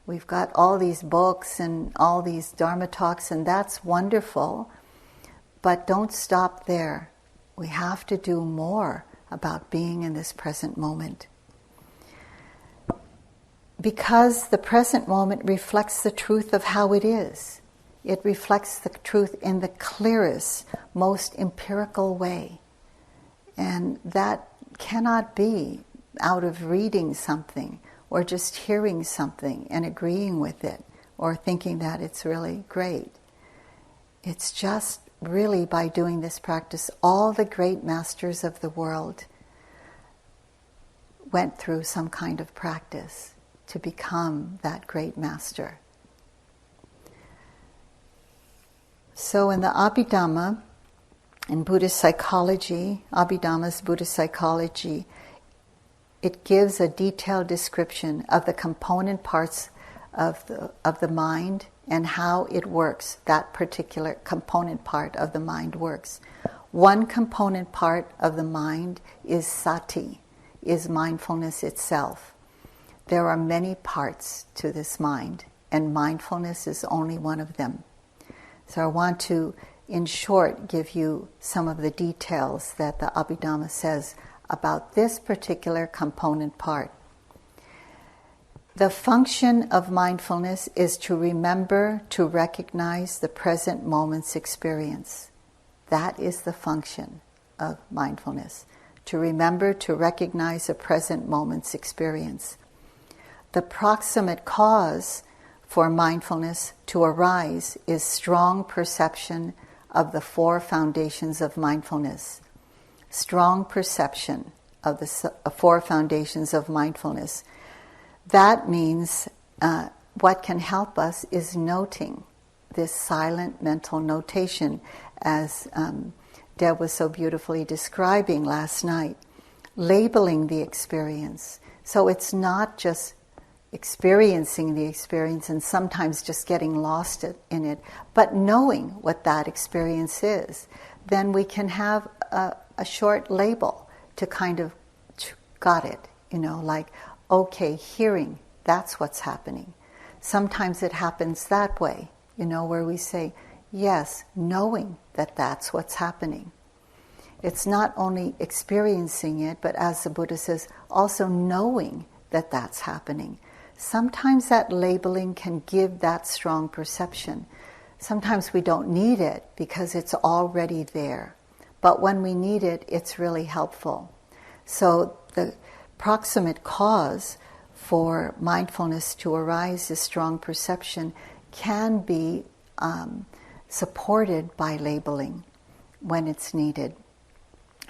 We've got all these books and all these Dharma talks, and that's wonderful, but don't stop there. We have to do more about being in this present moment. because the present moment reflects the truth of how it is. It reflects the truth in the clearest, most empirical way. And that cannot be out of reading something or just hearing something and agreeing with it or thinking that it's really great. It's just really by doing this practice. All the great masters of the world went through some kind of practice to become that great master. So in the Abhidhamma, in Buddhist psychology, Abhidhamma's Buddhist psychology, it gives a detailed description of the component parts of the mind and how it works, that particular component part of the mind works. One component part of the mind is sati, is mindfulness itself. There are many parts to this mind, and mindfulness is only one of them. So I want to, in short, give you some of the details that the Abhidhamma says about this particular component part. The function of mindfulness is to remember to recognize the present moment's experience. That is the function of mindfulness, to remember to recognize the present moment's experience. The proximate cause for mindfulness to arise is strong perception of the four foundations of mindfulness. Strong perception of the four foundations of mindfulness. That means what can help us is noting this silent mental notation, as Deb was so beautifully describing last night. Labeling the experience. So it's not just experiencing the experience and sometimes just getting lost in it, but knowing what that experience is. Then we can have a short label to kind of, got it, like, okay, hearing, that's what's happening. Sometimes it happens that way, where we say, yes, knowing that that's what's happening. It's not only experiencing it, but as the Buddha says, also knowing that that's happening. Sometimes that labeling can give that strong perception. Sometimes we don't need it because it's already there. But when we need it, it's really helpful. So the proximate cause for mindfulness to arise, this strong perception, can be supported by labeling when it's needed.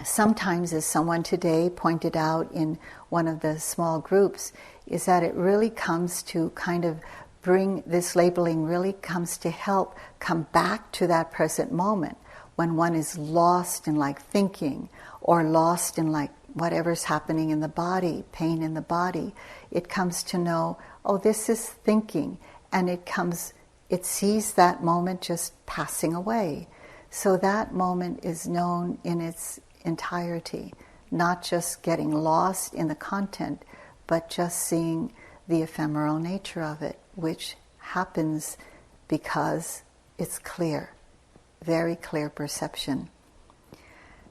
Sometimes, as someone today pointed out in one of the small groups, is that it really comes to kind of bring, this labeling really comes to help come back to that present moment when one is lost in like thinking or lost in like whatever's happening in the body, pain in the body. It comes to know, oh, this is thinking, and it sees that moment just passing away. So that moment is known in its entirety, not just getting lost in the content, but just seeing the ephemeral nature of it, which happens because it's clear, very clear perception.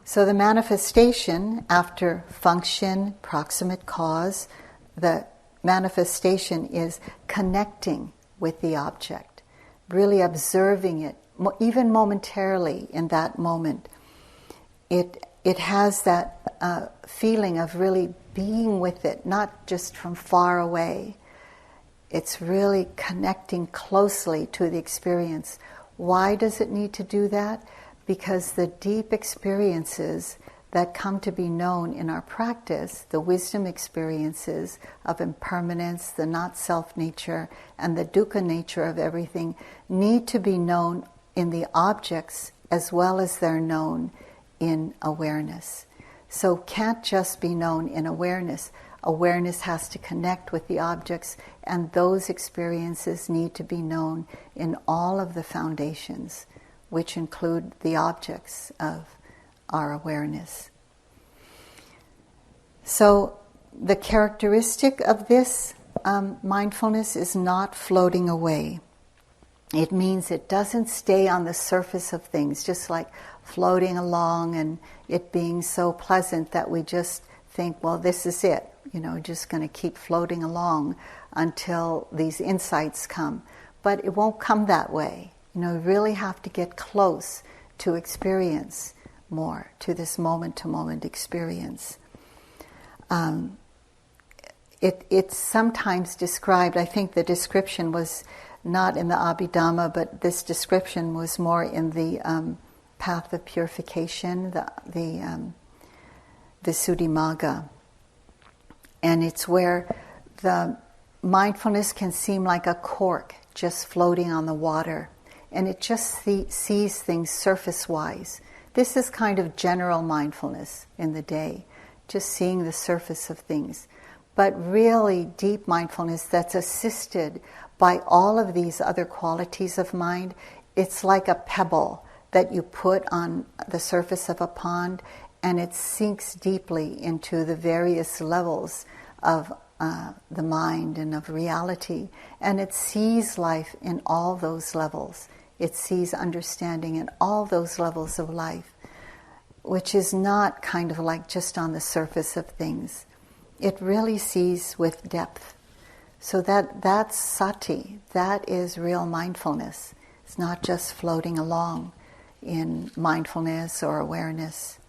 So the manifestation after function, proximate cause, the manifestation is connecting with the object, really observing it, even momentarily in that moment. It has that feeling of really being with it, not just from far away. It's really connecting closely to the experience. Why does it need to do that? Because the deep experiences that come to be known in our practice, the wisdom experiences of impermanence, the not-self nature, and the dukkha nature of everything, need to be known in the objects as well as they're known in awareness. So can't just be known in awareness. Awareness has to connect with the objects, and those experiences need to be known in all of the foundations, which include the objects of our awareness. So the characteristic of this mindfulness is not floating away. It means it doesn't stay on the surface of things, just like floating along and it being so pleasant that we just think, well, this is it, just going to keep floating along until these insights come. But it won't come that way. You really have to get close to experience more, to this moment-to-moment experience. It's sometimes described, I think the description was not in the Abhidhamma, but this description was more in the path of purification, the Visuddhimagga. And it's where the mindfulness can seem like a cork just floating on the water, and it just sees things surface-wise. This is kind of general mindfulness in the day, just seeing the surface of things. But really deep mindfulness that's assisted by all of these other qualities of mind, it's like a pebble that you put on the surface of a pond, and it sinks deeply into the various levels of the mind and of reality. And it sees life in all those levels. It sees understanding in all those levels of life, which is not kind of like just on the surface of things. It really sees with depth. So that's sati. That is real mindfulness. It's not just floating along in mindfulness or awareness.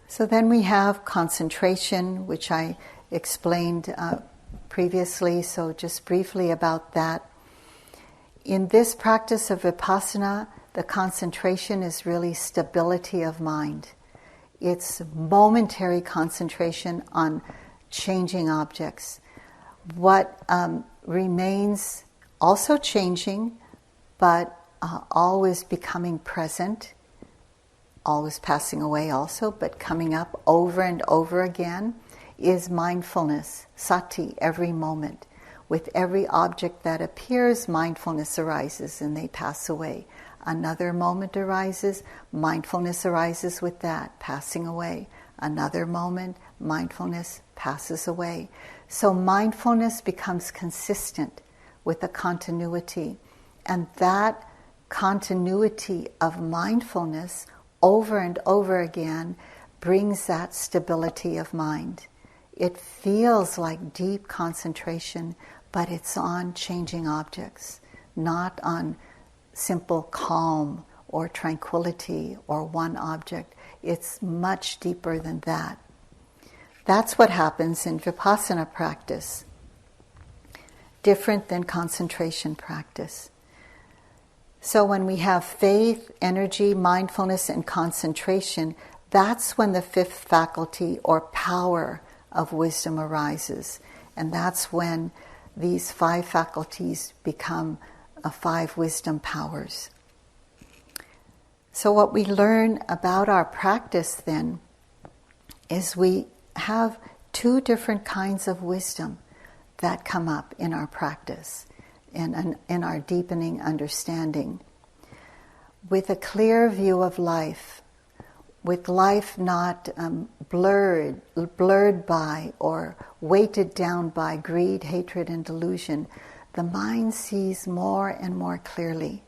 So then we have concentration, which I explained previously, so just briefly about that. In this practice of Vipassana, the concentration is really stability of mind. It's momentary concentration on changing objects. What remains also changing, but always becoming present, always passing away also, but coming up over and over again, is mindfulness, sati, every moment. With every object that appears, mindfulness arises and they pass away. Another moment arises, mindfulness arises with that, passing away. Another moment, mindfulness passes away. So mindfulness becomes consistent with the continuity. And that continuity of mindfulness over and over again brings that stability of mind. It feels like deep concentration, but it's on changing objects, not on simple calm or tranquility or one object. It's much deeper than that. That's what happens in Vipassana practice, different than concentration practice. So when we have faith, energy, mindfulness, and concentration, that's when the fifth faculty or power of wisdom arises. And that's when these five faculties become five wisdom powers. So what we learn about our practice then is we have two different kinds of wisdom that come up in our practice, in our deepening understanding. With a clear view of life, with life not blurred by or weighted down by greed, hatred, and delusion, the mind sees more and more clearly.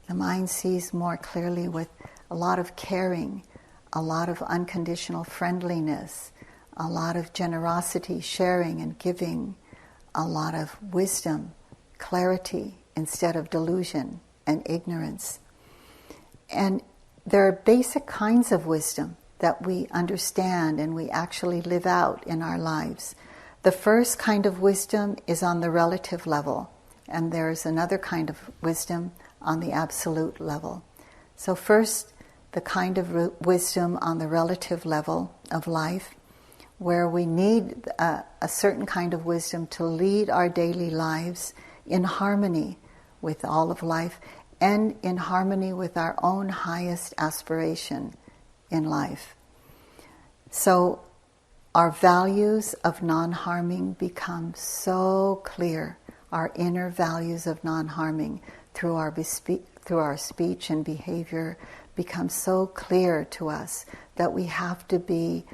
The mind sees more clearly with a lot of caring, a lot of unconditional friendliness, a lot of generosity, sharing and giving, a lot of wisdom, clarity instead of delusion and ignorance. And there are basic kinds of wisdom that we understand and we actually live out in our lives. The first kind of wisdom is on the relative level, and there's another kind of wisdom on the absolute level. So first, the kind of wisdom on the relative level of life, where we need a certain kind of wisdom to lead our daily lives in harmony with all of life and in harmony with our own highest aspiration in life. So our values of non-harming become so clear, our inner values of non-harming through our speech and behavior become so clear to us that we have to be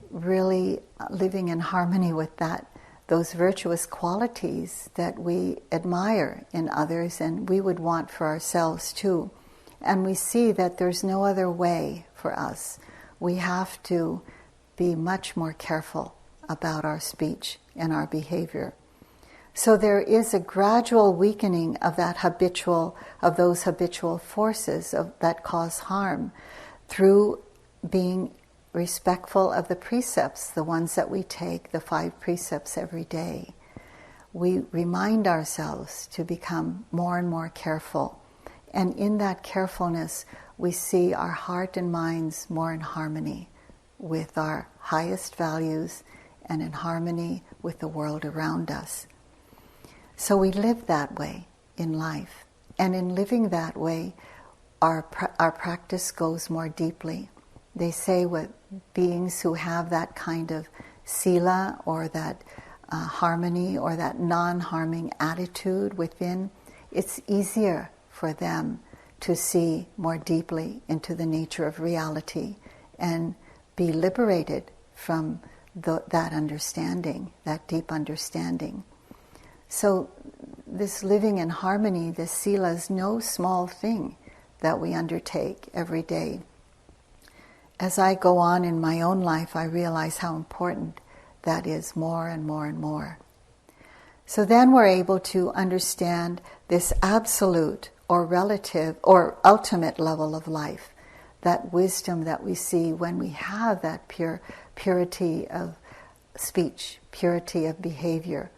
really living in harmony with those virtuous qualities that we admire in others and we would want for ourselves too. And we see that there's no other way for us. We have to be much more careful about our speech and our behavior. So there is a gradual weakening of those habitual forces that cause harm through being respectful of the precepts, the ones that we take, the 5 precepts every day. We remind ourselves to become more and more careful. And in that carefulness, we see our heart and minds more in harmony with our highest values and in harmony with the world around us. So we live that way in life. And in living that way, our practice goes more deeply. They say with beings who have that kind of sila, or that harmony, or that non-harming attitude within, it's easier for them to see more deeply into the nature of reality and be liberated from that understanding, that deep understanding. So this living in harmony, this sila, is no small thing that we undertake every day. As I go on in my own life, I realize how important that is more and more and more. So then we're able to understand this absolute or relative or ultimate level of life, that wisdom that we see when we have that purity of speech, purity of behavior.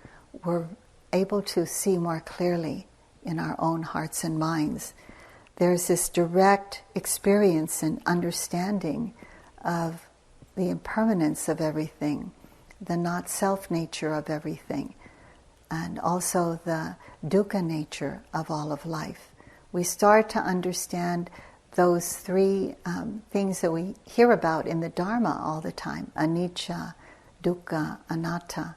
We're able to see more clearly in our own hearts and minds. There's this direct experience and understanding of the impermanence of everything, the not-self nature of everything, and also the dukkha nature of all of life. We start to understand those 3 things that we hear about in the Dharma all the time: anicca, dukkha, anatta.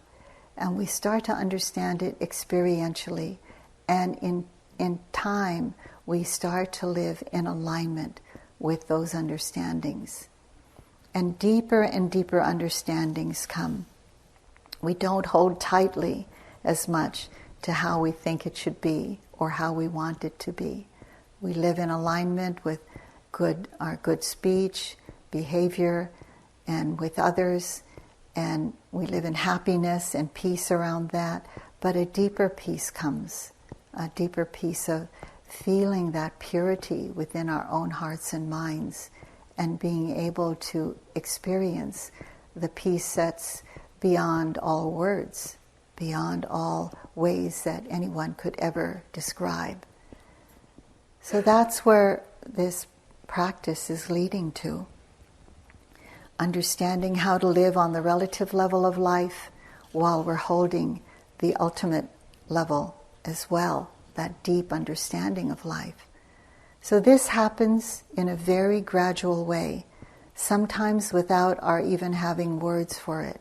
And we start to understand it experientially, and in time we start to live in alignment with those understandings. And deeper understandings come. We don't hold tightly as much to how we think it should be or how we want it to be. We live in alignment with our good speech, behavior, and with others, and we live in happiness and peace around that. But a deeper peace comes, a deeper peace of feeling that purity within our own hearts and minds, and being able to experience the peace that's beyond all words, beyond all ways that anyone could ever describe. So that's where this practice is leading to. Understanding how to live on the relative level of life while we're holding the ultimate level as well, that deep understanding of life. So this happens in a very gradual way, sometimes without our even having words for it.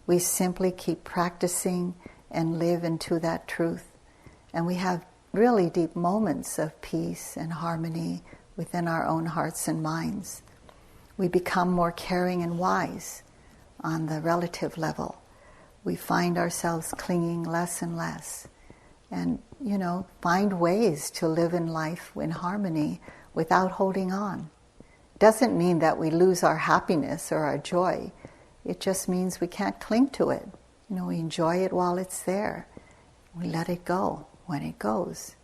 We simply keep practicing and live into that truth. And we have really deep moments of peace and harmony within our own hearts and minds. We become more caring and wise on the relative level. We find ourselves clinging less and less. And, find ways to live in life in harmony without holding on. Doesn't mean that we lose our happiness or our joy. It just means we can't cling to it. We enjoy it while it's there. We let it go when it goes.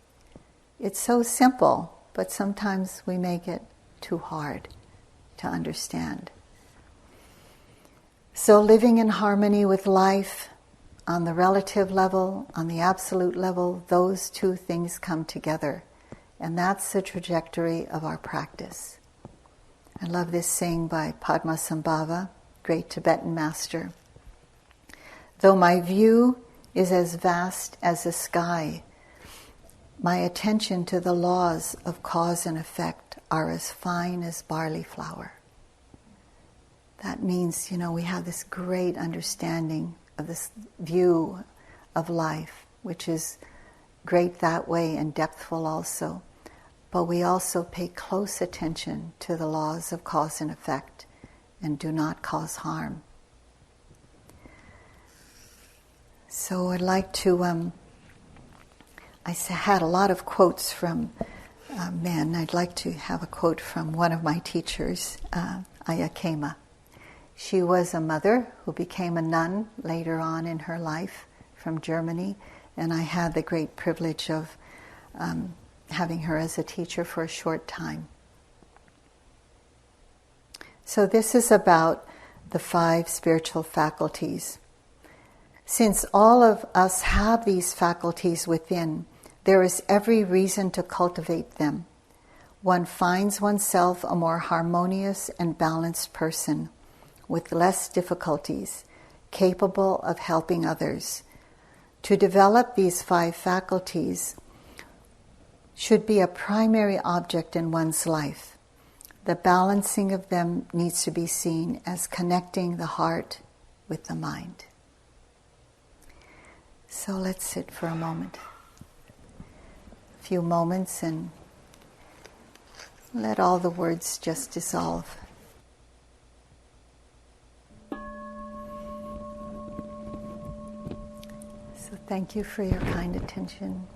It's so simple, but sometimes we make it too hard to understand. So living in harmony with life, on the relative level, on the absolute level, those 2 things come together. And that's the trajectory of our practice. I love this saying by Padmasambhava, great Tibetan master. Though my view is as vast as the sky, my attention to the laws of cause and effect are as fine as barley flour. That means, we have this great understanding of this view of life, which is great that way and depthful also. But we also pay close attention to the laws of cause and effect and do not cause harm. So I'd like to, I had a lot of quotes from men, I'd like to have a quote from one of my teachers, Ayakema. She was a mother who became a nun later on in her life from Germany, and I had the great privilege of having her as a teacher for a short time. So this is about the 5 spiritual faculties. Since all of us have these faculties within, there is every reason to cultivate them. One finds oneself a more harmonious and balanced person, with less difficulties, capable of helping others. To develop these 5 faculties should be a primary object in one's life. The balancing of them needs to be seen as connecting the heart with the mind. So let's sit for a moment. A few moments and let all the words just dissolve. So thank you for your kind attention.